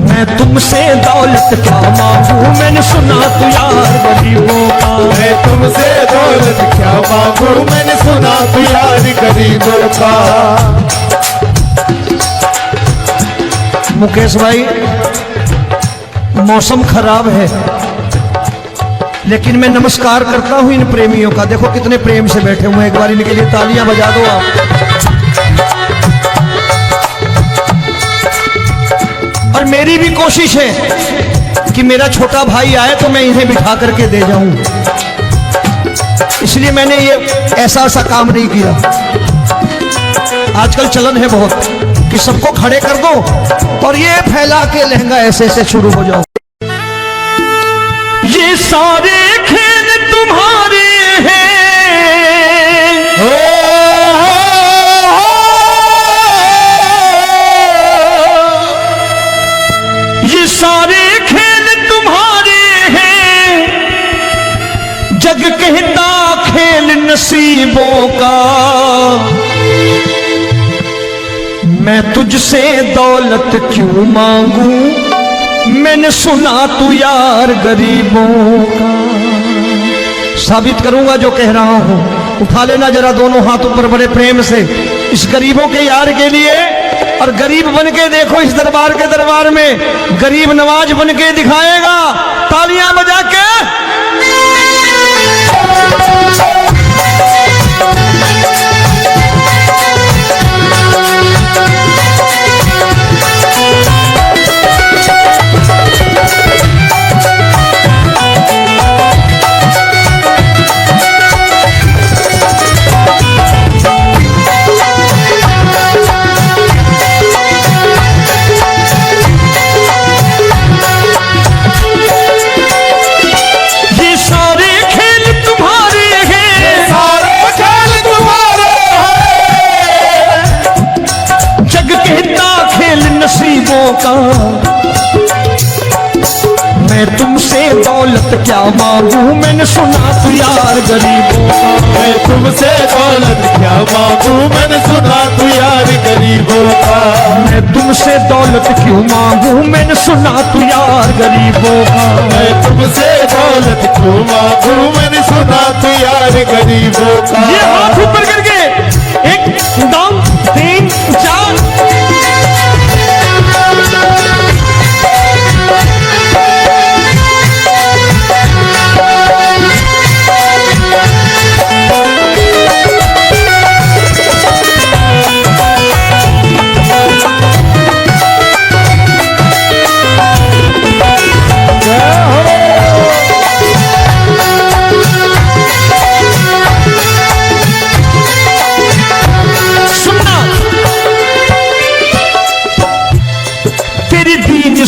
मैं तुमसे दौलत क्या मांगू, मैंने सुना तू यार गरीबों का। मैं तुमसे दौलत क्या मांगू, मैंने सुना तू यार गरीबों का। मुकेश भाई मौसम खराब है, लेकिन मैं नमस्कार करता हूं इन प्रेमियों का। देखो कितने प्रेम से बैठे हुए हैं, एक बार इनके लिए तालियां बजा दो आप। और मेरी भी कोशिश है कि मेरा छोटा भाई आए तो मैं इन्हें बिठा करके दे जाऊं, इसलिए मैंने ये ऐसा काम नहीं किया। आजकल चलन है बहुत। कि सबको खड़े कर दो और ये फैला के लहंगा ऐसे ऐसे शुरू हो जाओ। ये सारे खेल तुम्हारे हैं, ये सारे खेल तुम्हारे हैं, जग कहता खेल नसीबों का। मैं तुझसे दौलत क्यों मांगू, मैंने सुना तू यार गरीबों का। साबित करूंगा जो कह रहा हूं। उठा लेना जरा दोनों हाथ ऊपर बड़े प्रेम से इस गरीबों के यार के लिए, और गरीब बन के देखो इस दरबार के दरबार में गरीब नवाज बन के दिखाएगा, तालियां बजा के। का मैं तुमसे दौलत क्या मांगू, मैंने सुना तू यार गरीबों का। मैं तुमसे दौलत क्या मांगू, मैंने सुना तू यार गरीबों का। मैं तुमसे दौलत क्यों मांगू, मैंने सुना तू यार गरीबों का। मैं तुमसे दौलत क्यों मांगू, मैंने सुना तू यार गरीबों का। ये हाथ ऊपर करके 1 2 3 4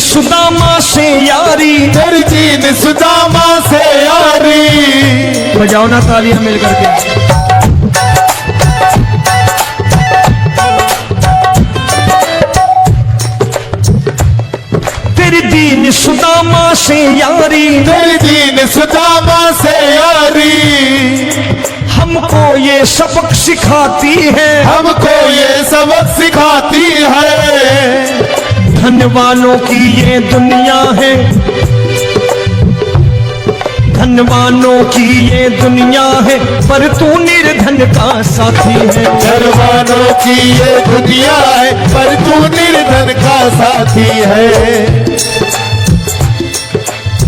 सुदामा से यारी, तेरी दीन सुदामा से यारी। बजाओ ना तालियां मिल करके। तेरी दीन सुदामा से यारी, तेरी दीन सुदामा से यारी। हमको ये सबक सिखाती है, हमको ये सबक सिखाती है। धनवानों की ये दुनिया है, धनवानों की ये दुनिया है, पर तू निर्धन का साथी है। धनवानों की ये दुनिया है, पर तू निर्धन का साथी है।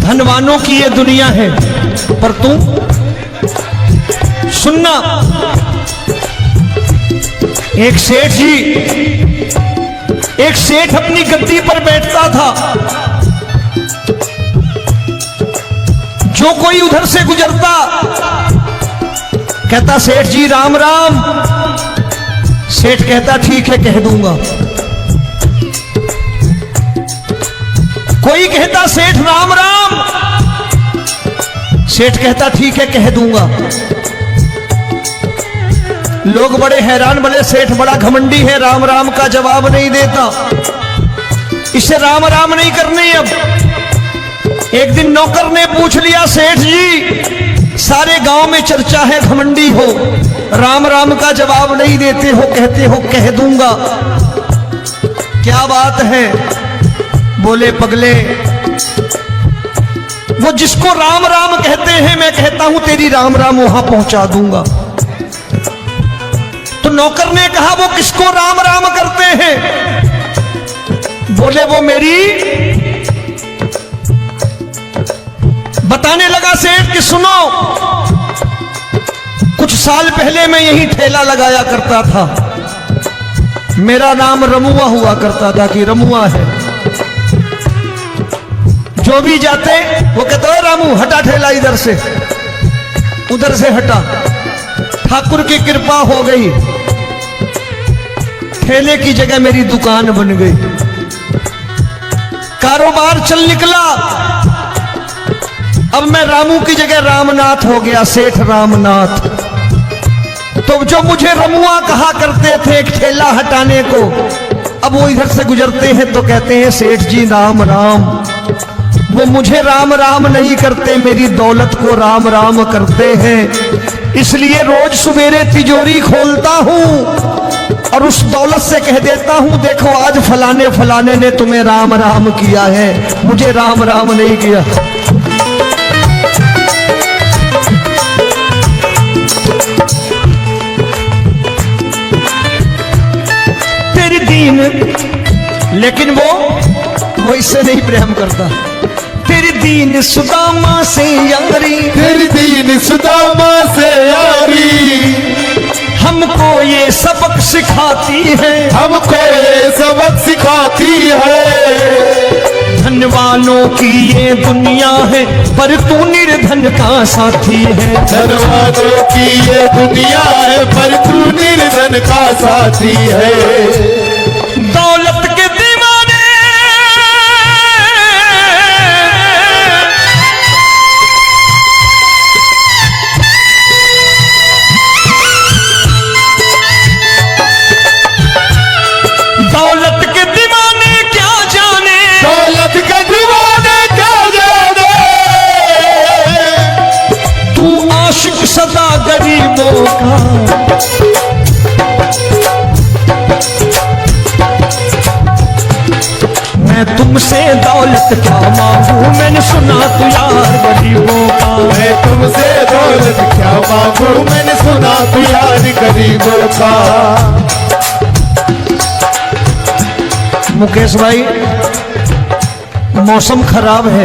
धनवानों की ये दुनिया है, पर तू सुनना। एक सेठ जी, एक सेठ अपनी गद्दी पर बैठता था। जो कोई उधर से गुजरता कहता सेठ जी राम राम। सेठ कहता ठीक है कह दूंगा। कोई कहता सेठ राम राम। सेठ कहता ठीक है कह दूंगा। लोग बड़े हैरान, बोले सेठ बड़ा घमंडी है, राम राम का जवाब नहीं देता, इसे राम राम नहीं करनी। अब एक दिन नौकर ने पूछ लिया सेठ जी सारे गांव में चर्चा है घमंडी हो, राम राम का जवाब नहीं देते हो, कहते हो कह दूंगा, क्या बात है? बोले पगले वो जिसको राम राम कहते हैं मैं कहता हूं तेरी राम राम वहां पहुंचा दूंगा। तो नौकर ने कहा वो किसको राम राम करते हैं? बोले वो मेरी। बताने लगा सेठ कि सुनो, कुछ साल पहले मैं यही ठेला लगाया करता था, मेरा नाम रमुआ हुआ करता था कि रमुआ है। जो भी जाते वो कहते हो रामू हटा ठेला इधर से, उधर से हटा, ठाकुर की कृपा हो गई। ठेले की जगह मेरी दुकान बन गई, कारोबार चल निकला। अब मैं रामू की जगह रामनाथ हो गया, सेठ रामनाथ। तो जो मुझे रमुआ कहा करते थे एक ठेला हटाने को, अब वो इधर से गुजरते हैं तो कहते हैं सेठ जी राम राम। वो मुझे राम राम नहीं करते, मेरी दौलत को राम राम करते हैं। इसलिए रोज सवेरे तिजोरी खोलता हूं और उस दौलत से कह देता हूं, देखो आज फलाने फलाने ने तुम्हें राम राम किया है, मुझे राम राम नहीं किया। तेरी दीन, लेकिन वो इससे नहीं प्रेम करता। तेरी दीन सुदामा से यारी, तेरी दीन सुदामा से यारी, हमको ये सबक सिखाती है, हमको ये सबक सिखाती है। धन वालों की ये दुनिया है, पर तू निर्धन का साथी है। धन वालों की ये दुनिया है, पर तू निर्धन का साथी है। दौलत के दीवाने दौलत के दीवाने क्या जाने, दौलत के दीवाने क्या जाने। तू आशिक सदा गरीबों का। मैं तुमसे दौलत क्या मांगू, मैंने सुना तू यार गरीबों का। मैं तुमसे दौलत क्या मांगू, मैंने सुना तू यार गरीबों का। मुकेश भाई, मौसम खराब है,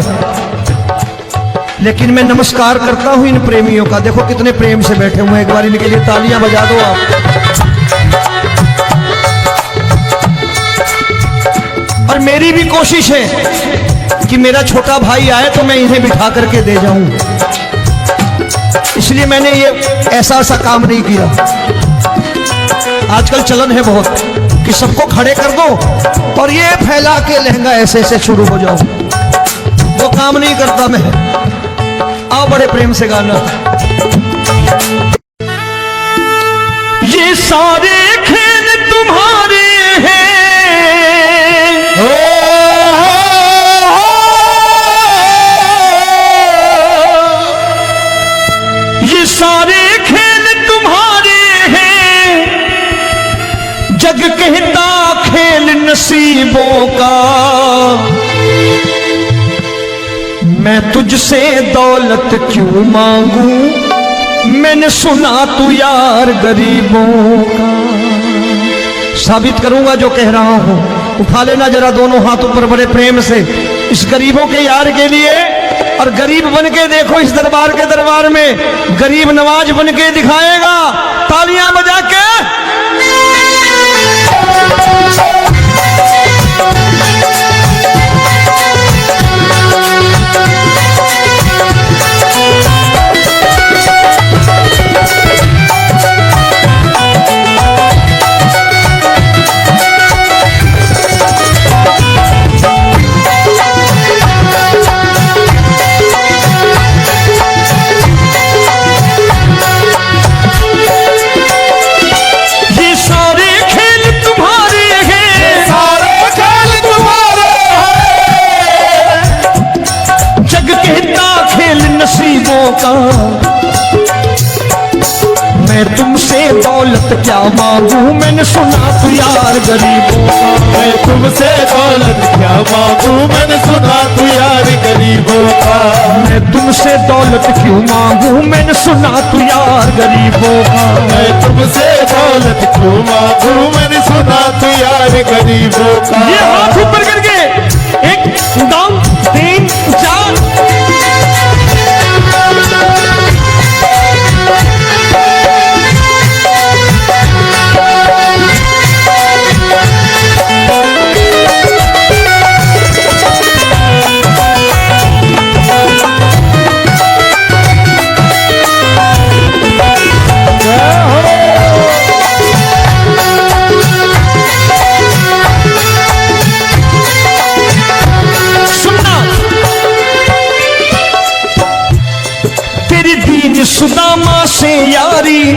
लेकिन मैं नमस्कार करता हूं इन प्रेमियों का। देखो कितने प्रेम से बैठे हुए हैं, एक बार इनके लिए तालियां बजा दो आप। और मेरी भी कोशिश है कि मेरा छोटा भाई आए तो मैं इन्हें बिठा करके दे जाऊं, इसलिए मैंने ये ऐसा काम नहीं किया। आजकल चलन है बहुत कि सबको खड़े कर दो और ये फैला के लहंगा ऐसे ऐसे शुरू हो जाओ, वो काम नहीं करता मैं। आओ बड़े प्रेम से गाना। ये सारे खेल तुम्हारे हैं, ये सारे खेल तुम्हारे हैं, जग कहता खेल नसीबों का। मैं तुझसे दौलत क्यों मांगू, मैंने सुना तू यार गरीबों का। साबित करूंगा जो कह रहा हूं। उठा लेना जरा दोनों हाथों पर बड़े प्रेम से इस गरीबों के यार के लिए। और गरीब बन के देखो इस दरबार के दरबार में गरीब नवाज बन के दिखाएगा, तालियां बजा के। का मैं तुमसे दौलत क्या मांगू, मैंने सुना तू यार गरीबों का। मैं तुमसे दौलत क्या मांगू, मैंने सुना तू यार गरीबों का। मैं तुमसे दौलत क्यों मांगू, मैंने सुना तू यार गरीबों का। मैं तुमसे दौलत क्यों मांगू, मैंने सुना तू यार गरीबों का। ये हाथ ऊपर करके 1 2 3 4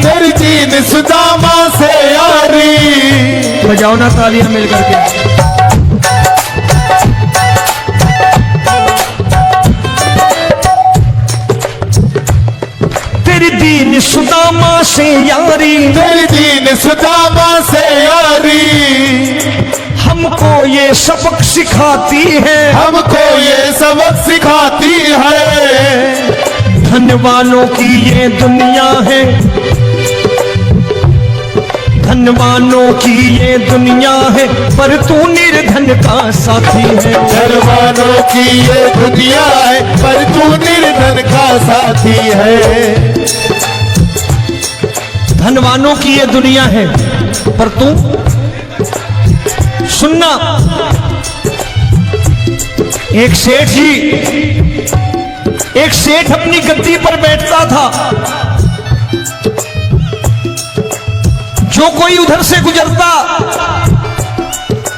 तेरी दीन सुदामा से यारी। बजाओ ना तालियां मिल करके। तेरी दीन सुदामा से यारी, तेरी दीन सुदामा से यारी, हमको ये सबक सिखाती है, हमको ये सबक सिखाती है। धन वालों की ये दुनिया है, धन वालों की ये दुनिया है, पर तू निर्धन का साथी है। धनवानों की ये दुनिया है, पर तू निर्धन का साथी है। धनवानों की ये दुनिया है, पर तू सुनना। एक सेठ जी, एक सेठ अपनी गद्दी पर बैठता था। जो कोई उधर से गुजरता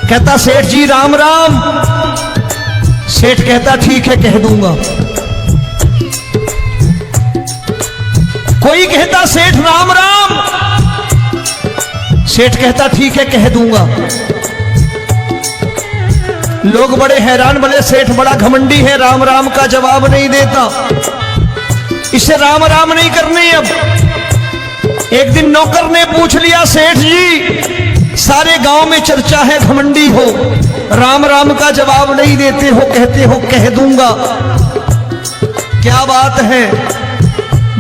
कहता सेठ जी राम राम। सेठ कहता ठीक है कह दूंगा। कोई कहता सेठ राम राम। सेठ कहता ठीक है कह दूंगा। लोग बड़े हैरान, बोले सेठ बड़ा घमंडी है, राम राम का जवाब नहीं देता, इसे राम राम नहीं करने। अब एक दिन नौकर ने पूछ लिया, सेठ जी सारे गांव में चर्चा है घमंडी हो, राम राम का जवाब नहीं देते हो, कहते हो कह दूंगा, क्या बात है?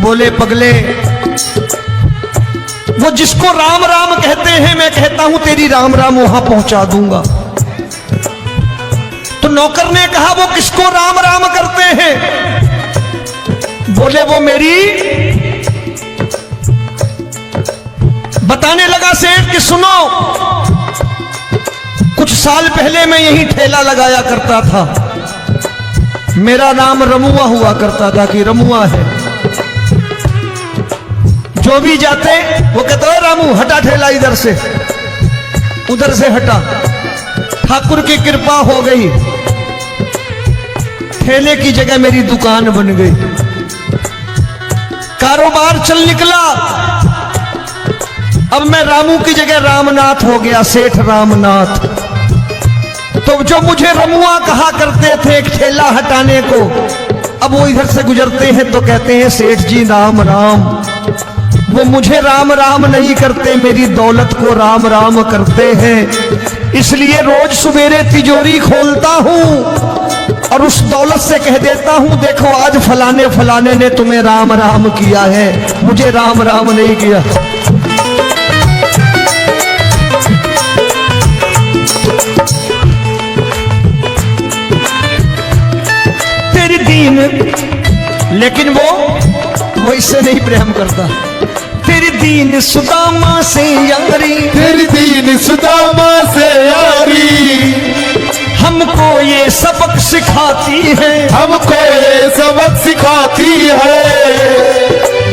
बोले पगले, वो जिसको राम राम कहते हैं मैं कहता हूं तेरी राम राम वहां पहुंचा दूंगा। तो नौकर ने कहा वो किसको राम राम करते हैं? बोले वो मेरी। बताने लगा सेठ कि सुनो, कुछ साल पहले मैं यही ठेला लगाया करता था, मेरा नाम रमुआ हुआ करता था कि रमुआ है। जो भी जाते वो कहते हैं रामू हटा ठेला इधर से, उधर से हटा। ठाकुर की कृपा हो गई, ठेले की जगह मेरी दुकान बन गई, कारोबार चल निकला। अब मैं रामू की जगह रामनाथ हो गया, सेठ रामनाथ। तो जो मुझे रमुआ कहा करते थे एक ठेला हटाने को, अब वो इधर से गुजरते हैं तो कहते हैं सेठ जी राम राम। वो मुझे राम राम नहीं करते, मेरी दौलत को राम राम करते हैं। इसलिए रोज सवेरे तिजोरी खोलता हूं और उस दौलत से कह देता हूं देखो आज फलाने फलाने ने तुम्हें राम राम किया है, मुझे राम राम नहीं किया। तेरी दीन, लेकिन वो इससे नहीं प्रेम करता। तेरी दीन सुदामा से यारी, तेरी दीन सुदामा से यारी, हमको ये सबक सिखाती है, हमको ये सबक सिखाती है।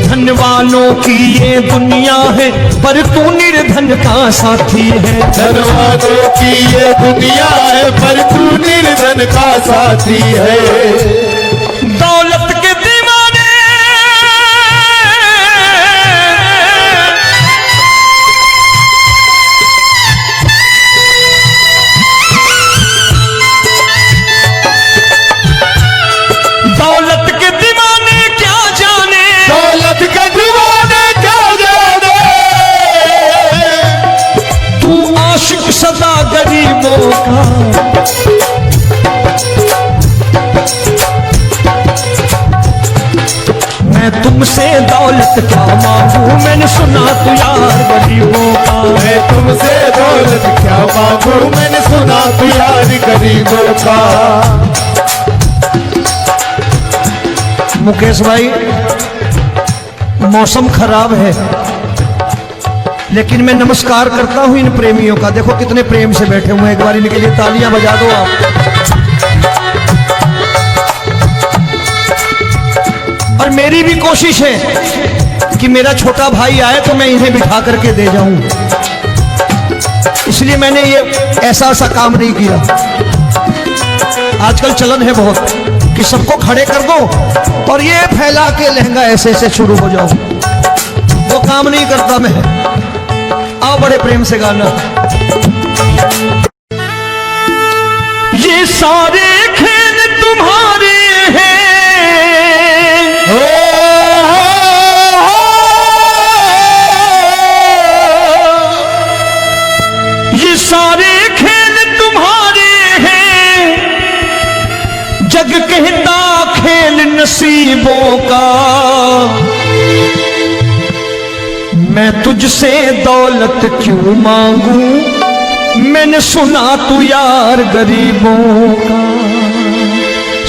धन वालों की ये दुनिया है, पर तू निर्धन का साथी है। धनवानों की ये दुनिया है, पर तू निर्धन का साथी है। दौलत के दीवाने दौलत के दीवाने क्या जाने, दौलत के दीवाने क्या जाने, तू आशिक सदा गरीबों का। मैं तुमसे दौलत क्या मांगू, मैंने सुना तू यार गरीबों का। मैं तुमसे दौलत क्या मांगू, मैंने सुना तू यार गरीबों का। मुकेश भाई मौसम खराब है, लेकिन मैं नमस्कार करता हूं इन प्रेमियों का। देखो कितने प्रेम से बैठे हुए हैं, एक बार इनके लिए तालियां बजा दो आप। और मेरी भी कोशिश है कि मेरा छोटा भाई आए तो मैं इन्हें बिठा करके दे जाऊं, इसलिए मैंने ये ऐसा काम नहीं किया। आजकल चलन है बहुत कि सबको खड़े कर दो और ये फैला के लहंगा ऐसे ऐसे शुरू हो जाओ। वो काम नहीं करता मैं। आओ बड़े प्रेम से गाना। ये सारे खेल तुम्हारे हैं, ये सारे खेल तुम्हारे हैं, जग कहता खेल नसीबों का। मैं तुझसे दौलत क्यों मांगू, मैंने सुना तू यार गरीबों का।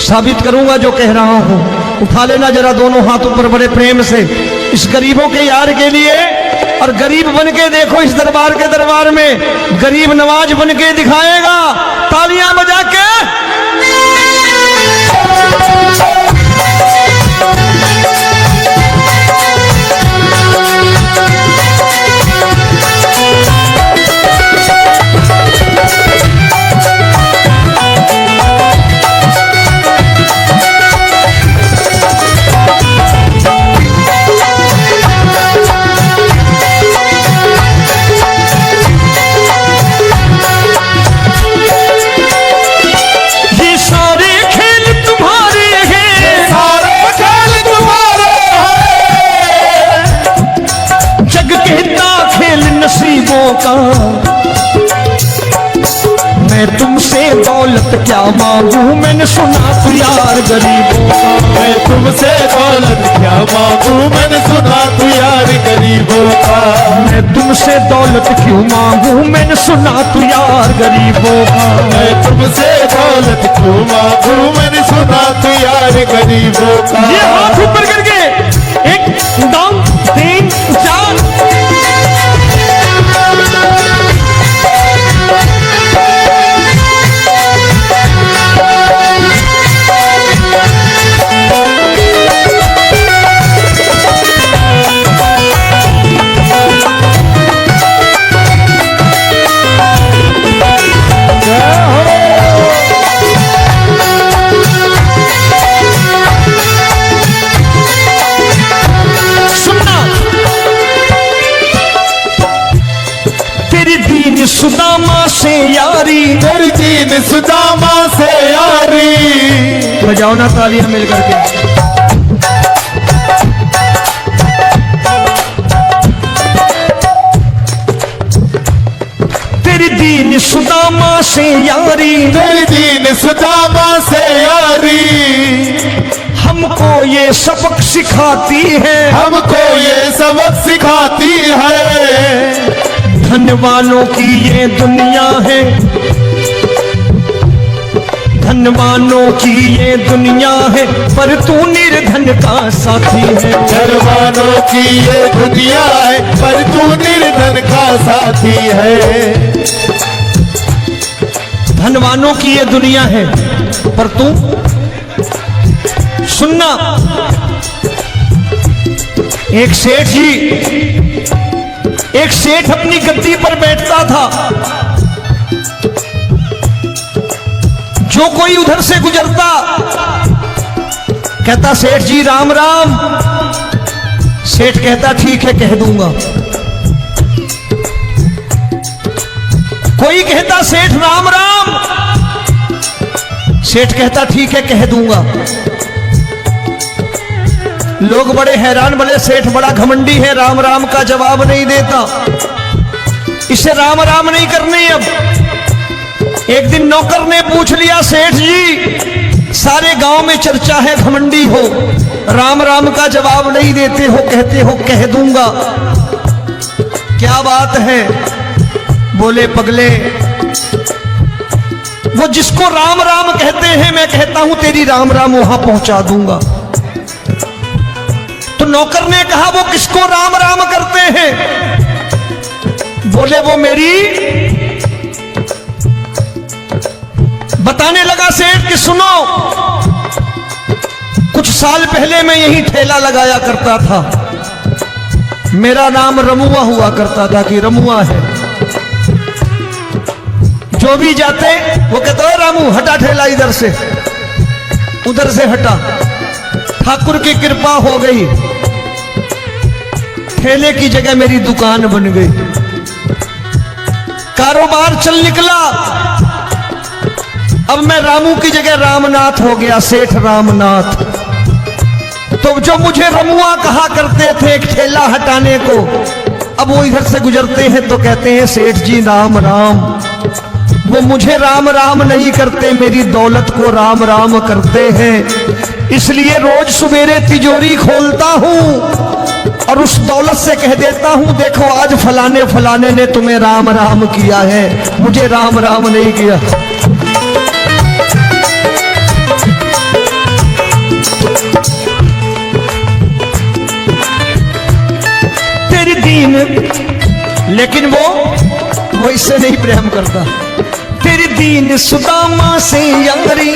साबित करूंगा जो कह रहा हूं। उठा लेना जरा दोनों हाथ ऊपर बड़े प्रेम से इस गरीबों के यार के लिए। और गरीब बन के देखो इस दरबार के दरबार में गरीब नवाज बन के दिखाएगा, तालियां बजा के। का मैं तुमसे दौलत क्या मांगू, मैंने सुना तू यार गरीबों का। मैं तुमसे दौलत क्या मांगू, मैंने सुना तू यार गरीबों का। मैं तुमसे दौलत क्यों मांगू, मैंने सुना तू यार गरीबों का। मैं तुमसे दौलत क्यों मांगू, मैंने सुना तू यार गरीबों का। ये हाथ ऊपर करके 1 2 3 4। सुदामा से यारी, तेरी दीन सुदामा से यारी। बजाओ ना तालियां मिल करके। तेरी दीन सुदामा से यारी, तेरी दीन सुदामा से यारी। हमको ये सबक सिखाती है, हमको ये सबक सिखाती है। धन वालों की ये दुनिया है, धन वालों की ये दुनिया है, पर तू निर्धन का साथी है। धन वालों की ये दुनिया है, पर तू निर्धन का साथी है। धन वालों की ये दुनिया है, पर तू सुनना। एक सेठ जी, एक सेठ अपनी गद्दी पर बैठता था। जो कोई उधर से गुजरता कहता सेठ जी राम राम। सेठ कहता ठीक है कह दूंगा। कोई कहता सेठ राम राम। सेठ कहता ठीक है कह दूंगा। लोग बड़े हैरान, बोले सेठ बड़ा घमंडी है, राम राम का जवाब नहीं देता, इसे राम राम नहीं करनी। अब एक दिन नौकर ने पूछ लिया सेठ जी सारे गांव में चर्चा है घमंडी हो, राम राम का जवाब नहीं देते हो, कहते हो कह दूंगा, क्या बात है? बोले पगले वो जिसको राम राम कहते हैं मैं कहता हूं तेरी राम राम वहां पहुंचा दूंगा। तो नौकर ने कहा वो किसको राम राम करते हैं? बोले वो मेरी। बताने लगा सेठ कि सुनो, कुछ साल पहले मैं यही ठेला लगाया करता था, मेरा नाम रमुआ हुआ करता था कि रमुआ है। जो भी जाते वो कहते हो रामू हटा ठेला इधर से, उधर से हटा। ठाकुर की कृपा हो गई, ठेले की जगह मेरी दुकान बन गई, कारोबार चल निकला। अब मैं रामू की जगह रामनाथ हो गया, सेठ रामनाथ। तो जो मुझे रमुआ कहा करते थे एक ठेला हटाने को, अब वो इधर से गुजरते हैं तो कहते हैं सेठ जी राम राम। वो मुझे राम राम नहीं करते, मेरी दौलत को राम राम करते हैं। इसलिए रोज सवेरे तिजोरी खोलता हूं और उस दौलत से कह देता हूं, देखो आज फलाने फलाने ने तुम्हें राम राम किया है, मुझे राम राम नहीं किया। तेरी दीन, लेकिन वो इससे नहीं प्रेम करता। तेरी दीन सुदामा से यारी